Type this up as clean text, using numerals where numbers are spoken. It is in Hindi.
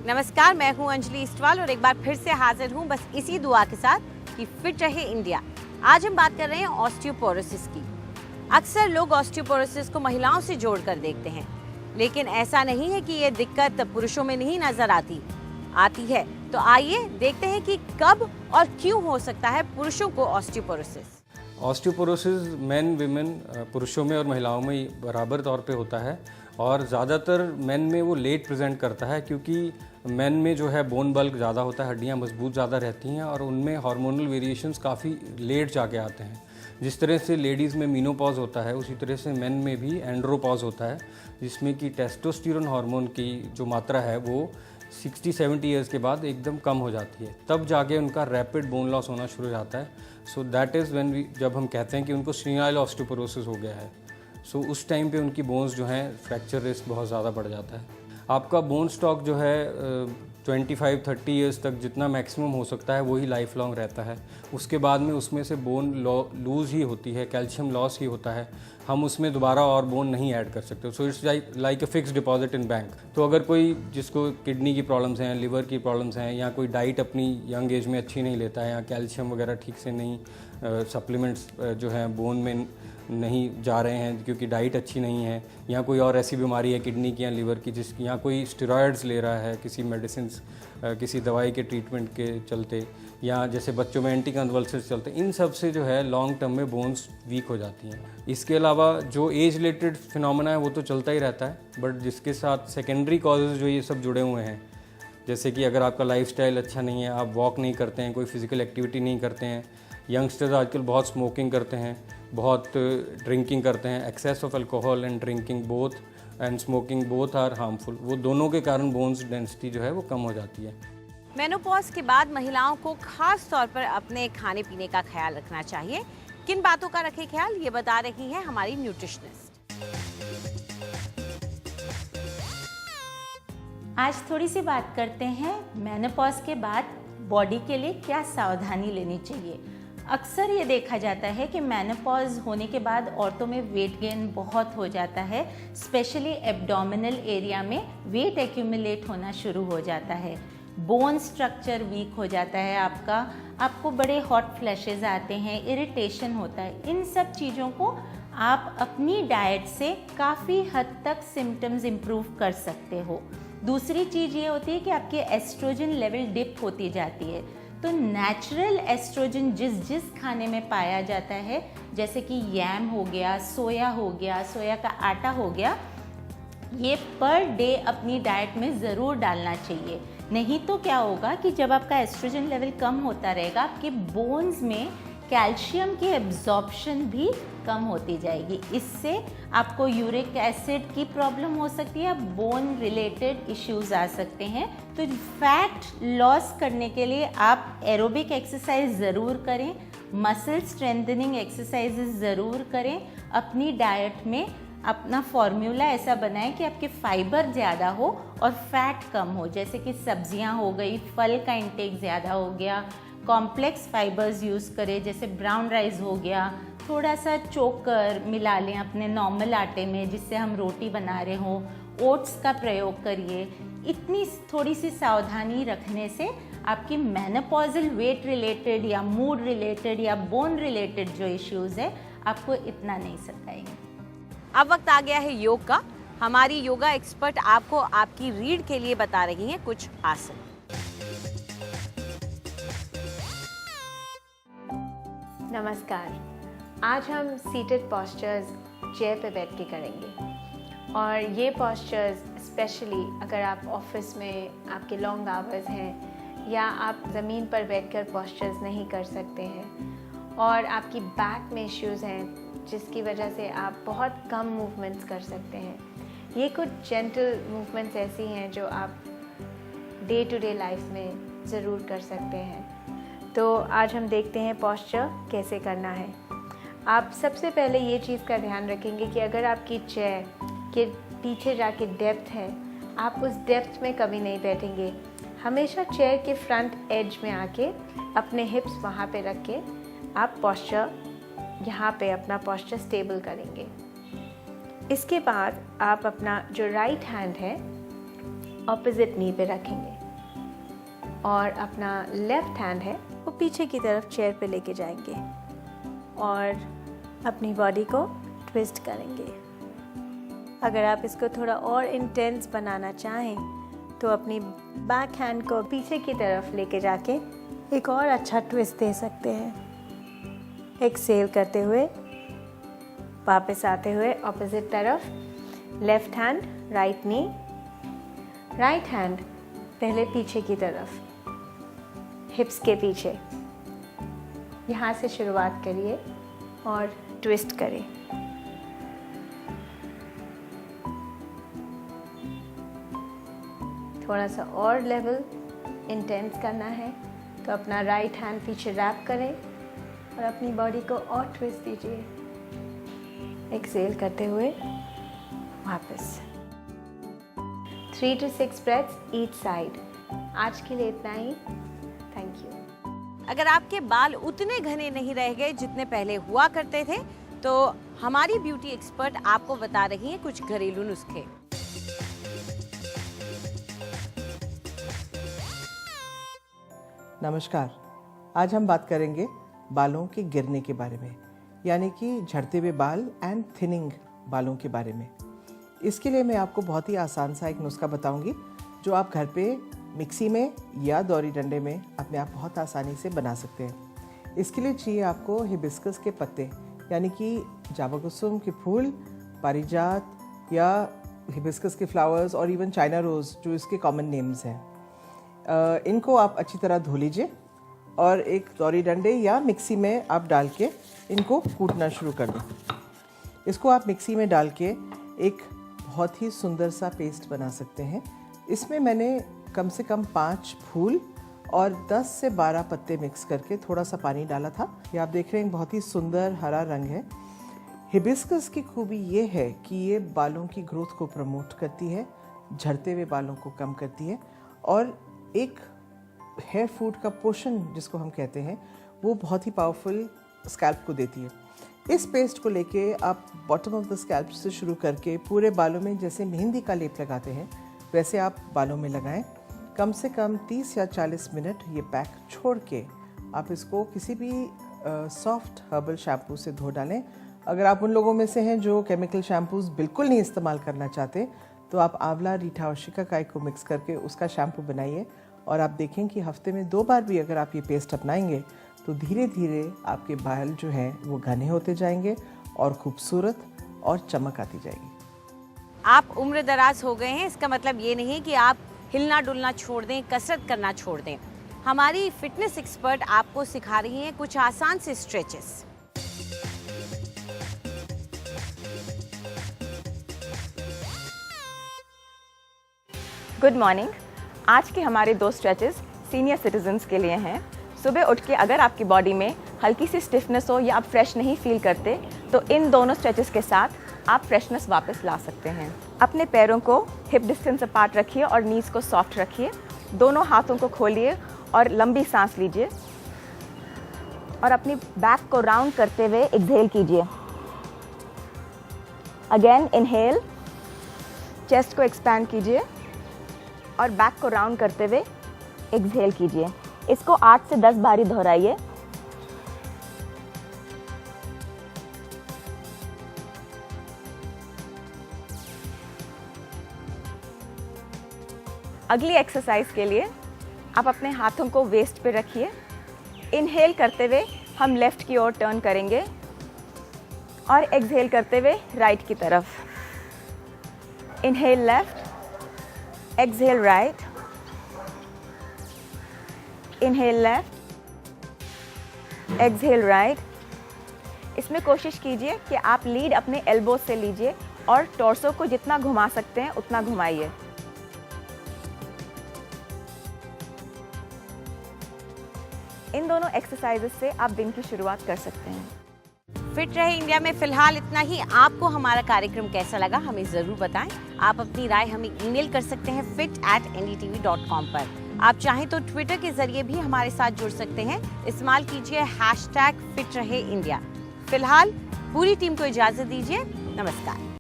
नमस्कार, मैं हूं अंजलि इस्टवाल और एक बार फिर से हाजिर हूं बस इसी दुआ के साथ कि फिट रहे इंडिया। आज हम बात कर रहे हैं ऑस्टियोपोरोसिस की। अक्सर लोग ऑस्टियोपोरोसिस को महिलाओं से जोड़कर देखते हैं, लेकिन ऐसा नहीं है कि ये दिक्कत पुरुषों में नहीं नजर आती है। तो आइए देखते हैं कि कब और क्यों हो सकता है पुरुषों को ऑस्टियोपोरोसिस। ऑस्टियोपोरोसिस मेन विमेन पुरुषों में और महिलाओं में बराबर तौर पे होता है और ज़्यादातर मेन में वो लेट प्रेजेंट करता है, क्योंकि मेन में जो है बोन बल्क ज़्यादा होता है, हड्डियाँ मजबूत ज़्यादा रहती हैं और उनमें हार्मोनल वेरिएशंस काफ़ी लेट जाके आते हैं। जिस तरह से लेडीज़ में मीनोपॉज होता है उसी तरह से मेन में भी एंड्रोपॉज होता है, जिसमें कि टेस्टोस्टेरोन हार्मोन की जो मात्रा है वो 60-70 ईयर्स के बाद एकदम कम हो जाती है। तब जाके उनका रैपिड बोन लॉस होना शुरू हो जाता है। सो दैट इज़ व्हेन जब हम कहते हैं कि उनको सीनाइल ऑस्टियोपोरोसिस हो गया है, सो उस टाइम पे उनकी बोन्स जो हैं फ्रैक्चर रिस्क बहुत ज़्यादा बढ़ जाता है। आपका बोन स्टॉक जो है 25-30 ईयर्स तक जितना मैक्सिमम हो सकता है वही लाइफ लॉन्ग रहता है। उसके बाद में उसमें से बोन लूज़ ही होती है, कैल्शियम लॉस ही होता है। हम उसमें दोबारा और बोन नहीं ऐड कर सकते। So it's like a fix deposit in bank. तो अगर कोई जिसको किडनी की प्रॉब्लम्स हैं, लिवर की प्रॉब्लम्स हैं, या कोई डाइट अपनी यंग एज में अच्छी नहीं लेता है, या कैल्शियम वगैरह ठीक से नहीं सप्लीमेंट्स जो हैं बोन में नहीं जा रहे हैं क्योंकि डाइट अच्छी नहीं है, या कोई और ऐसी बीमारी है किडनी की या लिवर की जिसकी, या कोई स्टेरॉयड्स ले रहा है किसी मेडिसिन किसी दवाई के ट्रीटमेंट के चलते, या जैसे बच्चों में एंटी कन्वल्सिव्स चलते, इन सब से जो है लॉन्ग टर्म में बोन्स वीक हो जाती हैं। इसके अलावा जो एज रिलेटेड फिनोमेना है वो तो चलता ही रहता है, बट जिसके साथ सेकेंडरी कॉजेज़ जो ये सब जुड़े हुए हैं, जैसे कि अगर आपका लाइफस्टाइल अच्छा नहीं है, आप वॉक नहीं करते हैं, कोई फिजिकल एक्टिविटी नहीं करते हैं, यंगस्टर्स आजकल बहुत स्मोकिंग करते हैं, बहुत ड्रिंकिंग करते हैं, excess of alcohol and drinking both and smoking both are harmful. वो दोनों के कारण बोन्स डेंसिटी जो है वो कम हो जाती है। मेनोपॉज के बाद महिलाओं को खास तौर पर अपने खाने पीने का ख्याल रखना चाहिए। किन बातों का रखें ख्याल, ये बता रही हैं हमारी न्यूट्रिशनिस्ट। आज थोड़ी सी बात करते हैं मेनोपॉज के बाद बॉडी के लिए क्या सावधानी लेनी चाहिए। अक्सर ये देखा जाता है कि मेनोपॉज होने के बाद औरतों में वेट गेन बहुत हो जाता है, स्पेशली एब्डोमिनल एरिया में वेट एक्यूमुलेट होना शुरू हो जाता है, बोन स्ट्रक्चर वीक हो जाता है आपको बड़े हॉट फ्लैशेस आते हैं, इरिटेशन होता है। इन सब चीज़ों को आप अपनी डाइट से काफ़ी हद तक सिम्टम्स इम्प्रूव कर सकते हो। दूसरी चीज़ ये होती है कि आपके एस्ट्रोजन लेवल डिप होती जाती है। तो नेचुरल एस्ट्रोजन जिस खाने में पाया जाता है, जैसे कि यैम हो गया, सोया हो गया, सोया का आटा हो गया, ये पर डे अपनी डाइट में ज़रूर डालना चाहिए। नहीं तो क्या होगा कि जब आपका एस्ट्रोजन लेवल कम होता रहेगा, आपके बोन्स में कैल्शियम की एब्जॉर्प्शन भी कम होती जाएगी। इससे आपको यूरिक एसिड की प्रॉब्लम हो सकती है, बोन रिलेटेड इश्यूज आ सकते हैं। तो फैट लॉस करने के लिए आप एरोबिक एक्सरसाइज ज़रूर करें, मसल स्ट्रेंथनिंग एक्सरसाइजेज ज़रूर करें। अपनी डाइट में अपना फॉर्मूला ऐसा बनाएं कि आपके फाइबर ज़्यादा हो और फैट कम हो, जैसे कि सब्जियां हो गई, फल का इंटेक ज़्यादा हो गया, कॉम्प्लेक्स फाइबर्स यूज़ करें, जैसे ब्राउन राइस हो गया, थोड़ा सा चोकर मिला लें अपने नॉर्मल आटे में जिससे हम रोटी बना रहे हों, ओट्स का प्रयोग करिए। इतनी थोड़ी सी सावधानी रखने से आपकी मेनोपॉजल वेट रिलेटेड या मूड रिलेटेड या बोन रिलेटेड जो इश्यूज़ है आपको इतना नहीं सताएंगे। अब वक्त आ गया है योग का। हमारी योगा एक्सपर्ट आपको आपकी रीढ़ के लिए बता रही हैं कुछ आसन। नमस्कार, आज हम सीटेड पॉस्चर्स चेयर पे बैठ के करेंगे। और ये पॉस्चर्स स्पेशली अगर आप ऑफिस में आपके लॉन्ग आवर्स हैं या आप ज़मीन पर बैठकर पॉस्चर्स नहीं कर सकते हैं और आपकी बैक में इश्यूज़ हैं जिसकी वजह से आप बहुत कम मूवमेंट्स कर सकते हैं। ये कुछ जेंटल मूवमेंट्स ऐसी हैं जो आप डे टू डे लाइफ में ज़रूर कर सकते हैं। तो आज हम देखते हैं पॉस्चर कैसे करना है। आप सबसे पहले ये चीज़ का ध्यान रखेंगे कि अगर आपकी चेयर के पीछे जाके डेप्थ है, आप उस डेप्थ में कभी नहीं बैठेंगे। हमेशा चेयर के फ्रंट एज में आके अपने हिप्स वहाँ पे रख के आप पॉस्चर यहाँ पे अपना पॉस्चर स्टेबल करेंगे। इसके बाद आप अपना जो राइट हैंड है ऑपोजिट नी पे रखेंगे और अपना लेफ़्ट हैंड है वो पीछे की तरफ चेयर पे लेके जाएंगे और अपनी बॉडी को ट्विस्ट करेंगे। अगर आप इसको थोड़ा और इंटेंस बनाना चाहें तो अपनी बैक हैंड को पीछे की तरफ लेके जाके एक और अच्छा ट्विस्ट दे सकते हैं। एक्सहेल करते हुए वापस आते हुए ऑपोजिट तरफ, left hand right knee, right hand पहले पीछे की तरफ, हिप्स के पीछे। यहाँ से शुरुआत करिए और ट्विस्ट करें। थोड़ा सा और लेवल इंटेंस करना है तो अपना राइट हैंड पीछे रैप करें और अपनी बॉडी को और ट्विस्ट दीजिए। एक्सहेल करते हुए वापस। 3 to 6 breaths each side। आज के लिए इतना ही। Thank you. अगर आपके बाल उतने घने नहीं रह गए जितने पहले हुआ करते थे तो हमारी ब्यूटी एक्सपर्ट आपको बता रही हैं कुछ घरेलू नुस्खे। नमस्कार। आज हम बात करेंगे बालों के गिरने के बारे में, यानी कि झड़ते हुए बाल एंड थिनिंग बालों के बारे में। इसके लिए मैं आपको बहुत ही आसान सा एक नुस्खा बताऊंगी जो आप घर पे मिक्सी में या दौरी डंडे में अपने आप बहुत आसानी से बना सकते हैं। इसके लिए चाहिए आपको हिबिस्कस के पत्ते, यानी कि जावा कुसुम के फूल, पारिजात या हिबिस्कस के फ्लावर्स और इवन चाइना रोज़ जो इसके कॉमन नेम्स हैं। इनको आप अच्छी तरह धो लीजिए और एक दौरी डंडे या मिक्सी में आप डाल के इनको कूटना शुरू कर दें। इसको आप मिक्सी में डाल के एक बहुत ही सुंदर सा पेस्ट बना सकते हैं। इसमें मैंने कम से कम 5 फूल और 10 से 12 पत्ते मिक्स करके थोड़ा सा पानी डाला था। ये आप देख रहे हैं बहुत ही सुंदर हरा रंग है। हिबिस्कस की खूबी ये है कि ये बालों की ग्रोथ को प्रमोट करती है, झड़ते हुए बालों को कम करती है और एक हेयर फूड का पोषण जिसको हम कहते हैं वो बहुत ही पावरफुल स्कैल्प को देती है। इस पेस्ट को लेके आप बॉटम ऑफ द स्कैल्प से शुरू करके पूरे बालों में जैसे मेहंदी का लेप लगाते हैं वैसे आप बालों में लगाएं। कम से कम 30 या 40 मिनट ये पैक छोड़ के आप इसको किसी भी सॉफ्ट हर्बल शैम्पू से धो डालें। अगर आप उन लोगों में से हैं जो केमिकल शैम्पूज़ बिल्कुल नहीं इस्तेमाल करना चाहते तो आप आंवला, रीठा और शिकाकाई को मिक्स करके उसका शैम्पू बनाइए और आप देखें कि हफ्ते में 2 बार भी अगर आप ये पेस्ट अपनाएंगे तो धीरे धीरे आपके बाल जो हैं वो घने होते जाएंगे और खूबसूरत और चमक आती जाएगी। आप उम्र दराज हो गए हैं, इसका मतलब ये नहीं कि आप हिलना डुलना छोड़ दें, कसरत करना छोड़ दें। हमारी फिटनेस एक्सपर्ट आपको सिखा रही हैं कुछ आसान से स्ट्रेचेस। Good morning. आज के हमारे 2 स्ट्रेचेस सीनियर सिटीजन्स के लिए हैं। सुबह उठ के अगर आपकी बॉडी में हल्की सी स्टिफनेस हो या आप फ्रेश नहीं फील करते तो इन दोनों स्ट्रेचेस के साथ आप फ्रेशनेस वापस ला सकते हैं। अपने पैरों को हिप डिस्टेंस अपार्ट रखिए और नीज को सॉफ्ट रखिए। दोनों हाथों को खोलिए और लंबी सांस लीजिए और अपनी बैक को राउंड करते हुए एक्सहेल कीजिए। अगेन इनहेल, चेस्ट को एक्सपैंड कीजिए और बैक को राउंड करते हुए एक्सहेल कीजिए। इसको 8 से 10 बारी दोहराइए। अगली एक्सरसाइज के लिए आप अपने हाथों को वेस्ट पे रखिए। इनहेल करते हुए हम लेफ्ट की ओर टर्न करेंगे और एक्सहेल करते हुए राइट की तरफ। Inhale left, exhale right, inhale left, exhale right। इसमें कोशिश कीजिए कि आप लीड अपने एल्बो से लीजिए और टॉर्सो को जितना घुमा सकते हैं उतना घुमाइए। इन दोनों एक्सरसाइजेस से आप दिन की शुरुआत कर सकते हैं। फिट रहे इंडिया में फिलहाल इतना ही। आपको हमारा कार्यक्रम कैसा लगा हमें ज़रूर बताएं। आप अपनी राय हमें ईमेल कर सकते हैं fit@ndtv.com पर। आप चाहें तो ट्विटर के जरिए भी हमारे साथ जुड़ सकते हैं। इस्तेमाल कीजिए #फिट रहे इंडिया। फिलहाल पूरी टीम को इजाज़त दीजिए। नमस्कार।